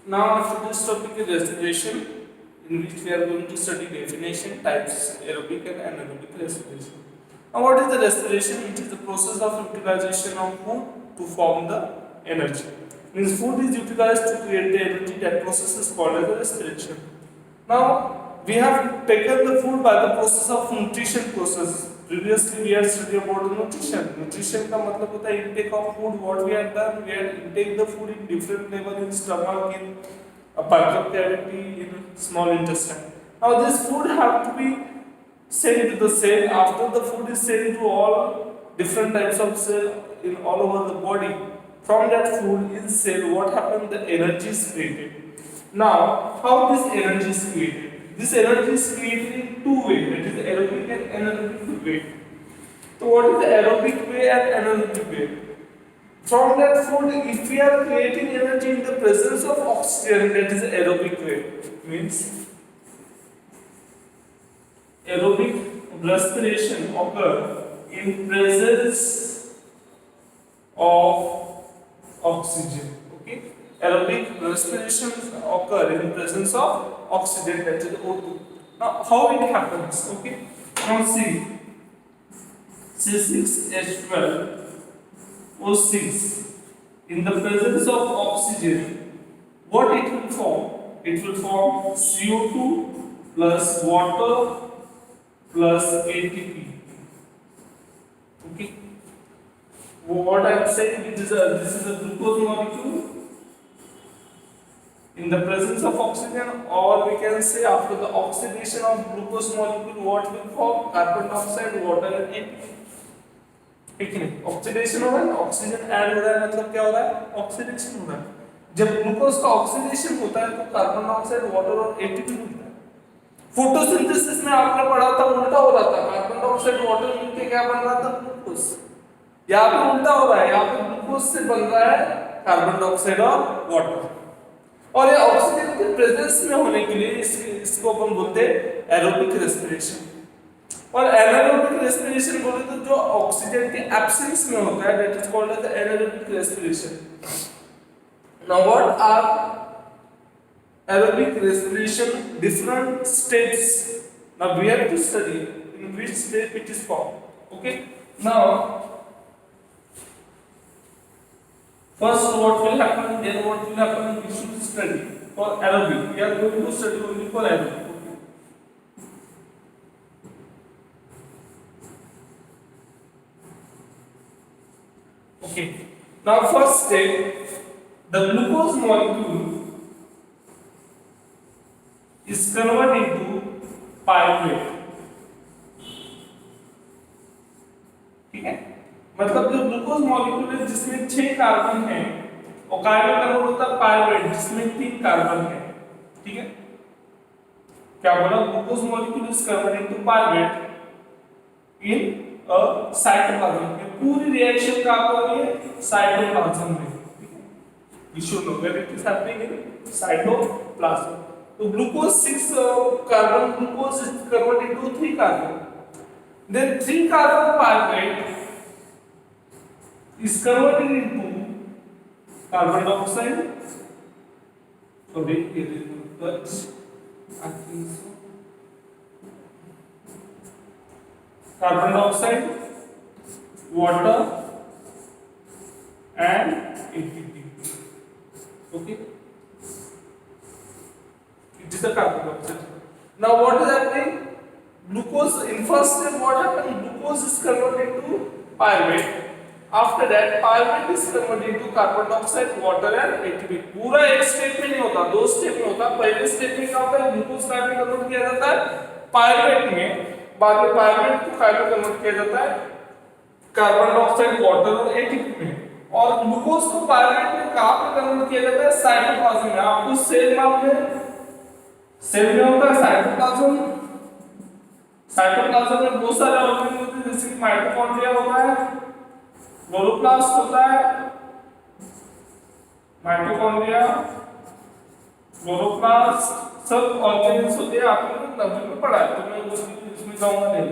Now after this topic is respiration, in which we are going to study definition, types, aerobic and anaerobic respiration. Now what is the respiration? It is the process of utilization of food to form the energy. Means food is utilized to create the energy. That process is called as the respiration. Now we have taken the food by the process of nutrition process. Previously we had studied about the nutrition. Nutrition का मतलब होता है intake of food. What we have done, we had intake the food in different level in stomach, in a bulbar cavity, in small intestine. Now this food have to be sent to the cell. After the food is sent to all different types of cell in all over the body. From that food in cell, what happens? The energy is created. Now, how this energy is created? This energy is created in two ways. That is aerobic and anaerobic way. So, what is the aerobic way and anaerobic way? From that food, if we are creating energy in the presence of oxygen, that is aerobic way. Means aerobic respiration occur in presence of oxygen. Okay, aerobic respiration occur in presence of oxygen, that is O2. Now how it happens? Okay, now see C6H12 O6 in the presence of oxygen, what it will form? It will form CO2 plus water plus ATP. Okay, what I am saying, this is a glucose molecule in the presence of oxygen, or we can say after the oxidation of glucose molecule, what will form? Carbon dioxide, water and ATP. ठीक है, oxidation हो रहा है, oxygen add हो रहा है, मतलब क्या हो रहा है? ऑक्सीडेशन हो रहा है. जब ग्लूकोज का ऑक्सीडेशन होता है तो कार्बन डाइऑक्साइड, वाटर और एटीपी मिलता है. फोटोसिंथेसिस में आपने पढ़ा था उल्टा हो रहा था, कार्बन डाइऑक्साइड वाटर मिलके क्या बन रहा था? ग्लूकोज. यहाँ पे उल्टा हो रहा है, यहाँ पे ग्लूकोज से बन रहा है कार्बन डाइऑक्साइड और वाटर. और ये ऑक्सीजन के प्रेजेंस में होने के लिए इसको अपन बोलते हैं एरोबिक रेस्पिरेशन. और एनारोबिक रेस्पिरेशन बोले तो जो ऑक्सीजन के एब्सेंस में होता है, that is called as anaerobic respiration. Now what are aerobic respiration different states? Now we have to study in which state it is formed. Okay, now first what will happen, then what will happen, we should study for aerobic. We are going to study only for aerobic. Okay, now first step, the glucose molecule is converted into pyruvate. ठीक है, मतलब जो glucose molecule है जिसमें 6 carbon है, और carbon convert होता है पायरुवेट जिसमें 3 कार्बन है. ठीक है, क्या बोला? Glucose molecule is converted into pyruvate in a cytoplasm. पूरी रिएक्शन कहां पर हो रही है? साइटोप्लाज्म में. You should know where it is happening in cytoplasm. So glucose 6 carbon glucose is converted into 3 carbon. Then 3 carbon pyruvate is converted into carbon dioxide. Sorry, here is no touch. I think so. Carbon dioxide, water, and ATP. Okay. It is the carbon dioxide. Now what is happening? Glucose in first step what happened? Glucose is converted to pyruvate. After that pyruvate is converted into carbon dioxide, water and ATP. पूरा एक step में नहीं होता, 2 step में होता. पहले step में क्या होता है? ग्लूकोज का में कन्वर्ट किया जाता है पायरुवेट में, बाद में पायरुवेट को काय में कन्वर्ट किया जाता है? कार्बन डाइऑक्साइड, वाटर और एटीपी में. और ग्लूकोज को पायरुवेट में कहां पे कन्वर्ट किया जाता है? साइटोप्लाज्म में. आपको सेल मालूम है, सेल में होता है साइटोप्लाज्म. साइटोप्लाज्म में बहुत सारे ऑर्गेनेल होते हैं, जैसे माइटोकॉन्ड्रिया होता है, क्लोरोप्लास्ट होता है, माइटोकॉन्ड्रिया, क्लोरोप्लास्ट सब ऑर्गेनेल्स होते हैं. आपने 90 में पढ़ा है, तो मैं उसमें जाऊंगा नहीं.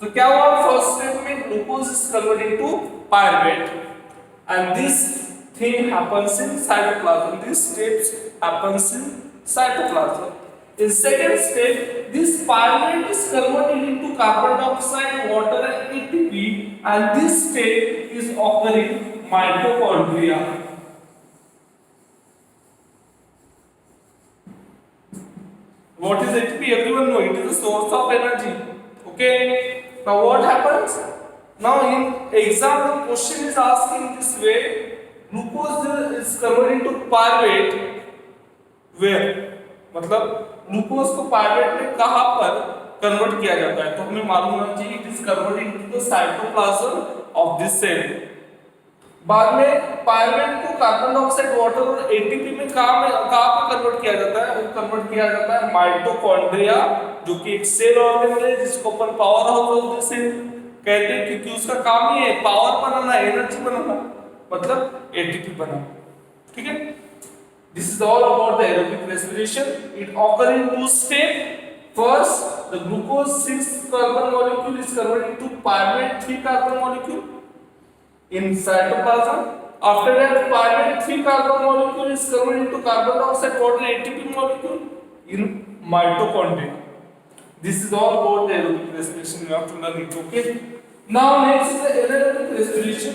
तो क्या हुआ? फर्स्ट स्टेप में glucose is converted to pyruvate. and this thing happens in cytoplasm. These steps happens in cytoplasm. In second step, this pyruvate is converted into carbon dioxide, water, and ATP, and this step is occurring in mitochondria. What is ATP? Everyone know it is a source of energy. Okay. Now what happens? Now in exam the question is asking this way: glucose is converted into pyruvate. Where? मतलब glucose को pyruvate में कहां पर convert किया जाता है? तो हमें मालूम होना चाहिए it is converted into the cytoplasm of this cell. बाद में पायरुवेट को कार्बन डाइऑक्साइड, वाटर और एटीपी में कहां पर कन्वर्ट किया जाता है? वो कन्वर्ट किया जाता है माइटोकॉन्ड्रिया, जो कि एक सेल ऑर्गेनल है जिसको अपन power house of the cell कहते हैं, क्योंकि उसका काम ही है पावर बनाना, एनर्जी बनाना, मतलब एटीपी बनाना. ठीक है. This is all about the aerobic respiration. It occurs in two steps. First, the glucose 6 carbon molecule is converted into pyruvate 3 carbon molecule in cytoplasm. After that, pyruvate 3 carbon molecule is converted into carbon dioxide, water, ATP molecule in mitochondria. This is all about the aerobic respiration. You have to learn it. Okay. Now next is the anaerobic respiration.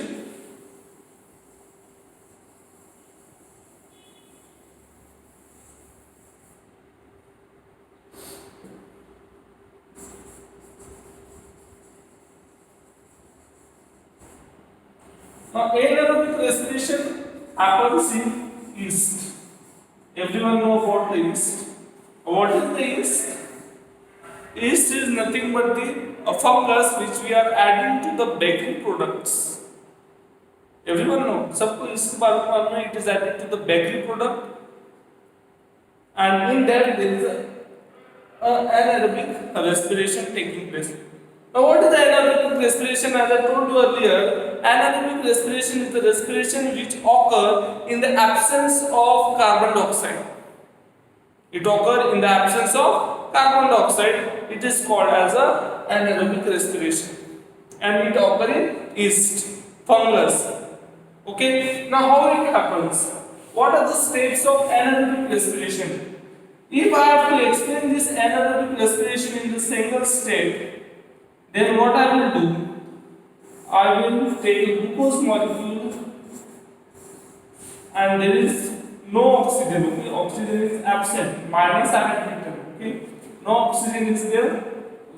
Now, anaerobic respiration happens in yeast. Everyone know about the yeast. What is the yeast? Yeast is nothing but a fungus which we are adding to the bakery products. Everyone know. सबको इसके बारे में मालूम है. It is added to the bakery product, and in that there is anaerobic respiration taking place. Now, what is the anaerobic respiration? As I told you earlier, anaerobic respiration is the respiration which occurs in the absence of carbon dioxide. It occurs in the absence of carbon dioxide. It is called as a anaerobic respiration, and it occurs in yeast, fungus. Okay. Now, how it happens? What are the steps of anaerobic respiration? If I have to explain this anaerobic respiration in the single step, then what I will do? I will take a glucose molecule and there is no oxygen. Okay, oxygen is absent, minus ion. Okay, no oxygen is there.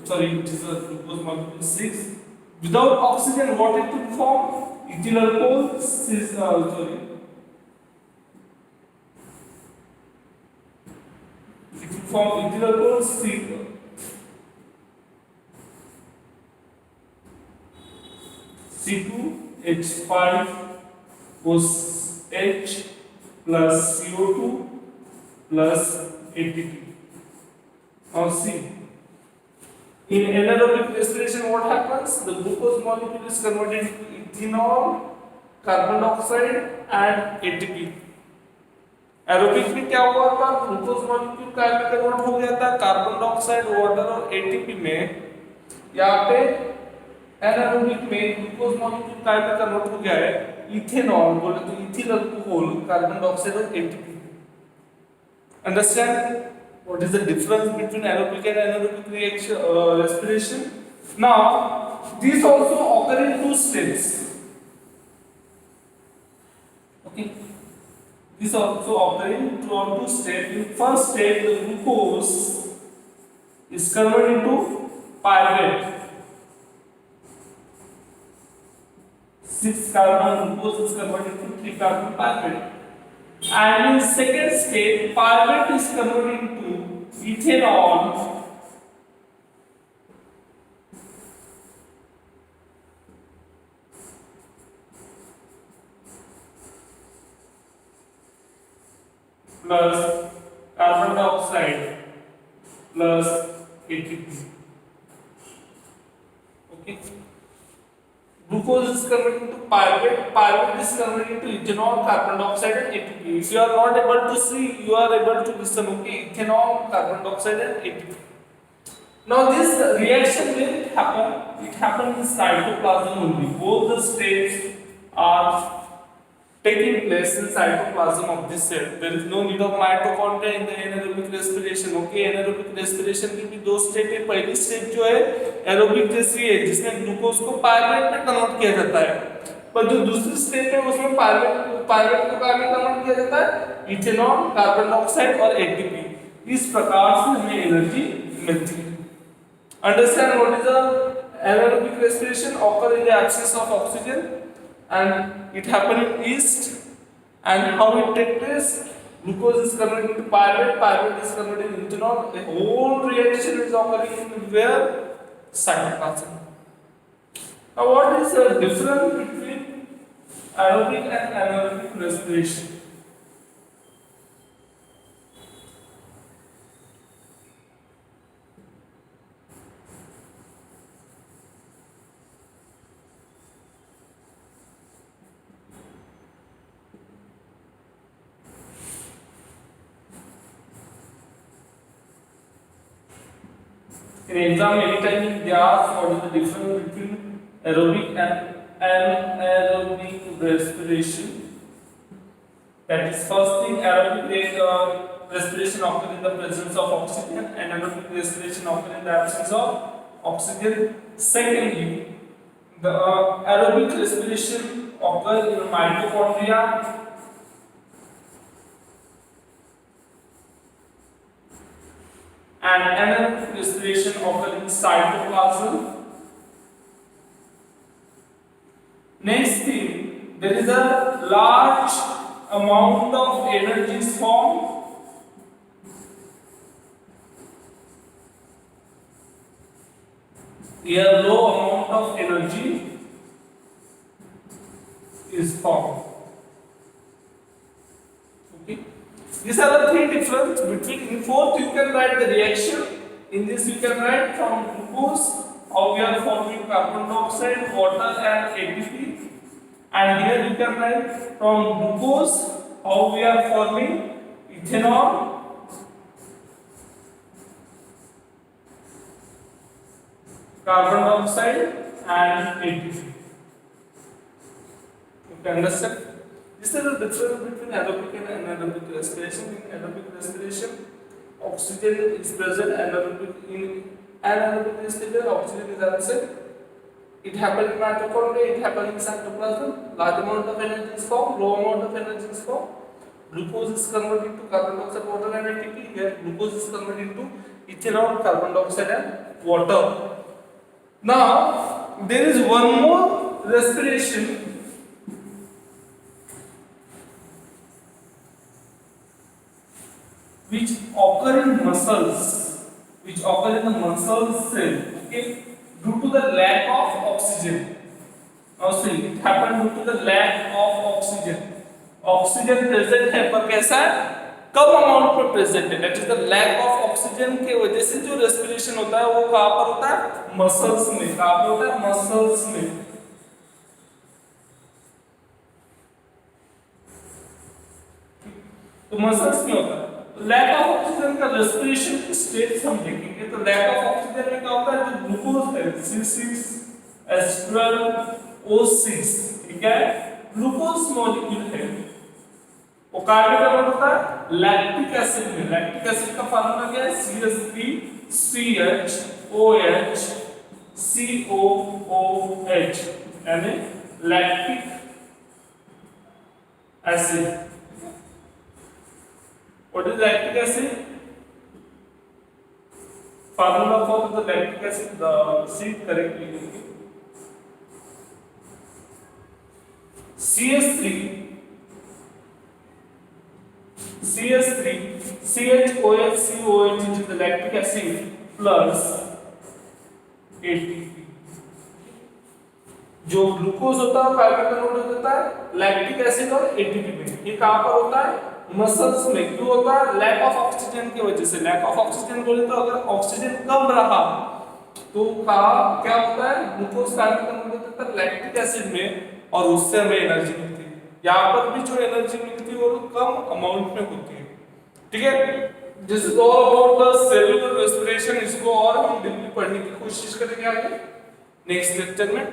Sorry, it is a glucose molecule 6. Without oxygen, what it will form? Ethyl alcohol. It will form ethyl alcohol C2H5OH plus CO2 plus ATP. Now see, in anaerobic respiration what happens? The glucose molecule is converted into ethanol, carbon dioxide and ATP. Aerobic में क्या हुआ था? Glucose molecule का में convert हो गया था carbon dioxide, water और एटीपी में. यहाँ पे एनारोबिक में ग्लूकोज मॉलिक्यूल का में कन्वर्ट हो गया है इथेनॉल, बोले तो इथिल अल्कोहल, कार्बन डाइऑक्साइड और ATP. Understand what is the difference between aerobic and anaerobic reaction respiration? Now this also occur in two steps. Okay, this also occur in two steps. In first step, the glucose is converted into pyruvate. 6 carbon glucose is converted into 3 carbon pyruvate. And in second step, pyruvate is converted into ethanol plus carbon dioxide plus ATP. Okay. Glucose is converted into pyruvate. Pyruvate is converted into ethanol, carbon dioxide and ATP. If you are not able to see, you are able to listen. Okay, ethanol, carbon dioxide and ATP. Now this reaction will happen. It happens in cytoplasm only. Both the steps are taking place in cytoplasm of this cell. There is no need of mitochondria in the anaerobic respiration. Okay, anaerobic respiration की भी दो step है. पहली step जो है aerobic जैसी है जिसमें ग्लूकोज को पायरुवेट में कन्वर्ट किया जाता है, पर जो दूसरी स्टेप है उसमें पायरुवेट को क्या में कन्वर्ट किया जाता है, इथेनॉल, कार्बन डाइऑक्साइड और एटीपी. इस प्रकार से हमें एनर्जी मिलती है. Understand what is the anaerobic respiration? Occur in the absence of oxygen, and it happen in yeast. And how it takes place? Glucose is converted into pyruvate, pyruvate is converted into ethanol. The whole reaction is occurring in where? Cytoplasm. Now, what is the difference between aerobic and anaerobic respiration? In exam, anytime they ask what is the difference between aerobic and anaerobic respiration. That is, first thing, aerobic respiration occurs in the presence of oxygen, and anaerobic respiration occurs in the absence of oxygen. Secondly, the aerobic respiration occurs in mitochondria. And anaerobic respiration occurs in cytoplasm. Next thing, there is a large amount of energy is formed. Here, low amount of energy is formed. Okay. These are the three differences between. In fourth, you can write the reaction. In this, you can write from glucose how we are forming carbon dioxide, water, and ATP. And here you can write from glucose how we are forming ethanol, carbon dioxide, and ATP. You can understand? This is the difference between aerobic and anaerobic respiration. In aerobic respiration, oxygen is present. In anaerobic respiration, oxygen is absent. It happens in mitochondria, it happens in cytoplasm. Large amount of energy is formed, low amount of energy is formed. Glucose is converted into carbon dioxide, water, and ATP. Here, glucose is converted into ethanol, carbon dioxide, and water. Now, there is one more respiration which occur in muscles, which occur in the muscle cell, okay, due to the lack of oxygen. Now see, it happened due to the lack of oxygen. Oxygen present है पर कैसा कम amount में present है. That is the lack of oxygen के वजह से जो रेस्पिरेशन होता है वो कहाँ पर होता है? मसल्स में. कहाँ पर होता है? मसल्स में. तो मसल्स में होता है. लैक ऑफ ऑक्सीजन का रेस्पिरेशन स्टेट्स हम देखेंगे. तो लैक ऑफ ऑक्सीजन में क्या होता है? जो ग्लूकोज है C6H12O6, ठीक है, ग्लूकोज मॉलिक्यूल है, वो कार्बन कन्वर्ट होता है लैक्टिक एसिड में. लैक्टिक एसिड का फार्मूला क्या है? CH3COOH, यानी lactic acid. What is lactic acid? Formula for the lactic acid, the seed correctly. CH3 CHOH COH is the lactic acid plus ATP. जो glucose होता है कार्बन कन्वर्ट होता है लैक्टिक एसिड और एटीपी में. ये कहां पर होता है? मसल्स में. क्यों होता है? लैक ऑफ ऑक्सीजन की वजह से. लैक ऑफ ऑक्सीजन बोले तो अगर ऑक्सीजन कम रहा तो क्या होता है? ग्लूकोज कार्बन कन्वर्ट होता है लैक्टिक एसिड में और उससे हमें एनर्जी मिलती है. यहाँ पर भी जो एनर्जी मिलती है वो कम अमाउंट में होती है. ठीक है. This is all about the cellular respiration. इसको और हम डीपली पढ़ने की कोशिश करेंगे आगे नेक्स्ट लेक्चर में.